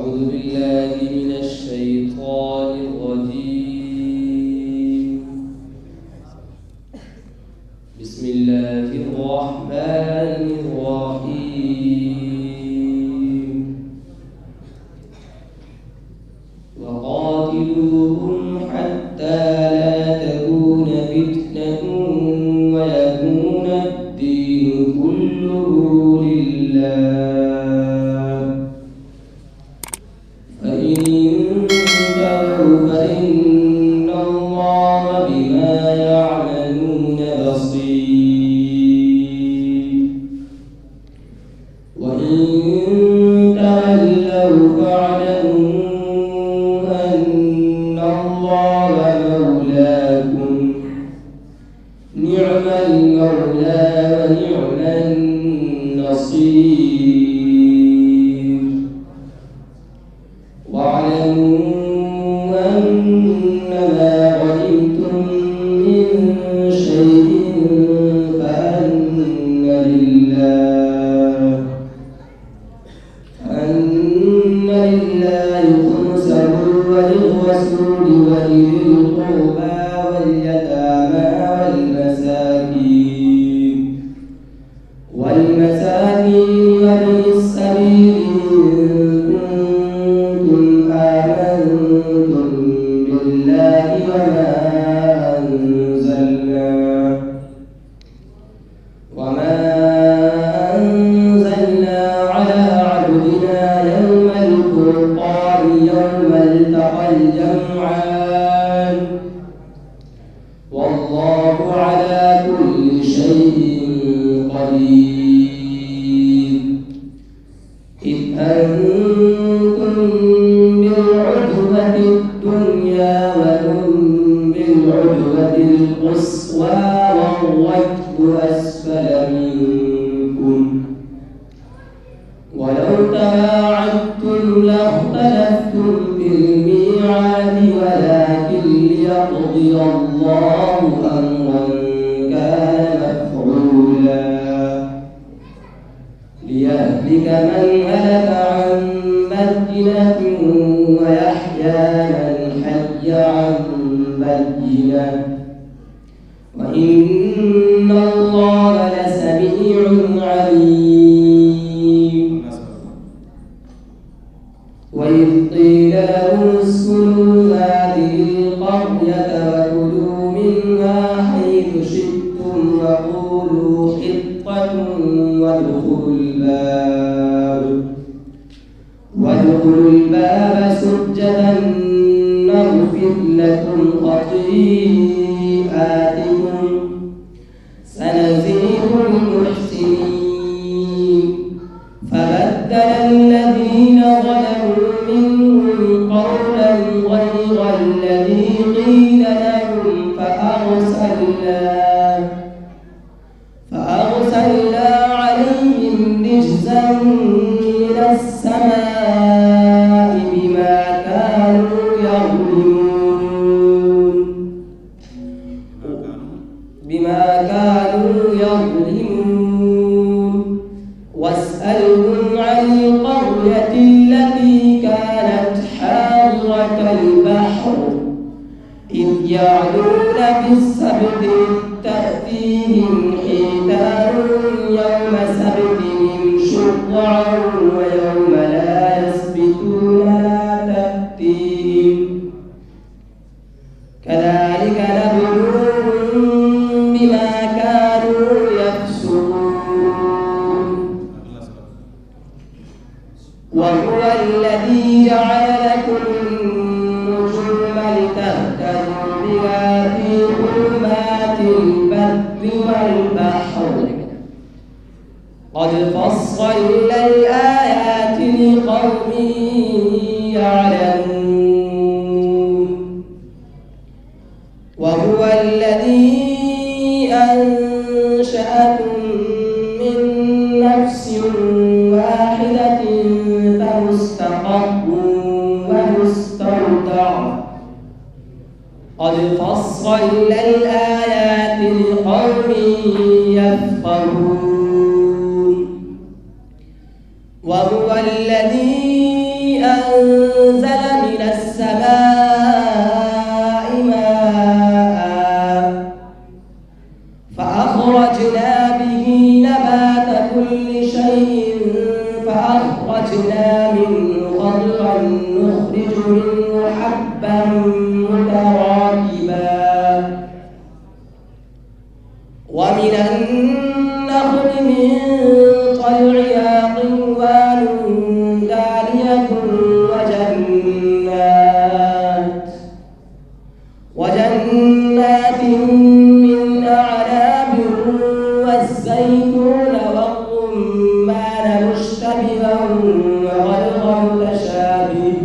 أعوذ بالله من الشيطان الرجيم. بسم الله الرحمن الرحيم. وقاتلوهم حتى لا تكون فتنة ويكون الدين كله لله، فإن انتهوا فإن الله بما يعملون بصير، وإن تولوا فاعلموا أن الله مولاكم، نعم المولى ونعم النصير. واعلموا أنما غنمتم من شيء فأن لله خمسه وللرسول ولذي القربى واليتامى والمساكين وابن السبيل بالله وما أنزلنا على عبدنا يوم الفرقان يوم التقى الجمعان، والله على كل شيء قدير. إذ أنتم بالعدوة الدنيا وهم بالعدوة القصوى والركب أسفل منكم، ولو تواعدتم لاختلفتم في الميعاد، ولكن ليقضي الله أمرا كان مفعولا، ليهلك من هلك عن بينة ويحيى من حي عن بينة، وإن الله لسميع عليم. وإذ قيل لهم اسكنوا هذه القرية وكلوا منها حيث شئتم وقولوا حطة وادخلوا الباب سجدا نغفر لكم خطيئاتكم سنزيد المحسنين. فبدل الذين ظلموا منهم قولا غير الذي قيل لهم فأرسلنا عليهم رجزا من السماء بما كانوا يظلمون. واسألهم عن القرية التي كانت حاضرة البحر إذ يعدون في السبت تأتيهم حيتانهم يوم سبتهم شرعا ويوم لا يسبتون لا تأتيهم، كذلك نبلوهم بما كانوا يفسقون. وهو الذي جعل لكم النجوم لتهتدوا بها في ظلمات البر والبحر، قد فصلنا الآيات لقوم يعلمون. وهو الذي أنشأكم من نفس واحدة فمستقر ومستودع، قد فصلنا الآيات لقوم يفقهون. وهو الذي أنشأ أخرجنا منه خضرا نخرج منه حبا متراكبا ومن النخل من طلعها قنوان دانية وجنات من أعناب والزيتون والرمان مشتبها وغير متشابه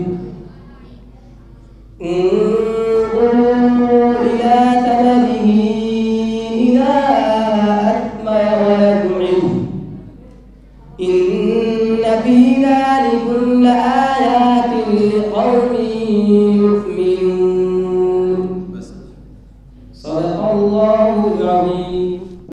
انظروا إلى ثمره إذا أثمر وينعم إن في ذلكم لآيات لقوم يؤمنون. صدق الله العظيم.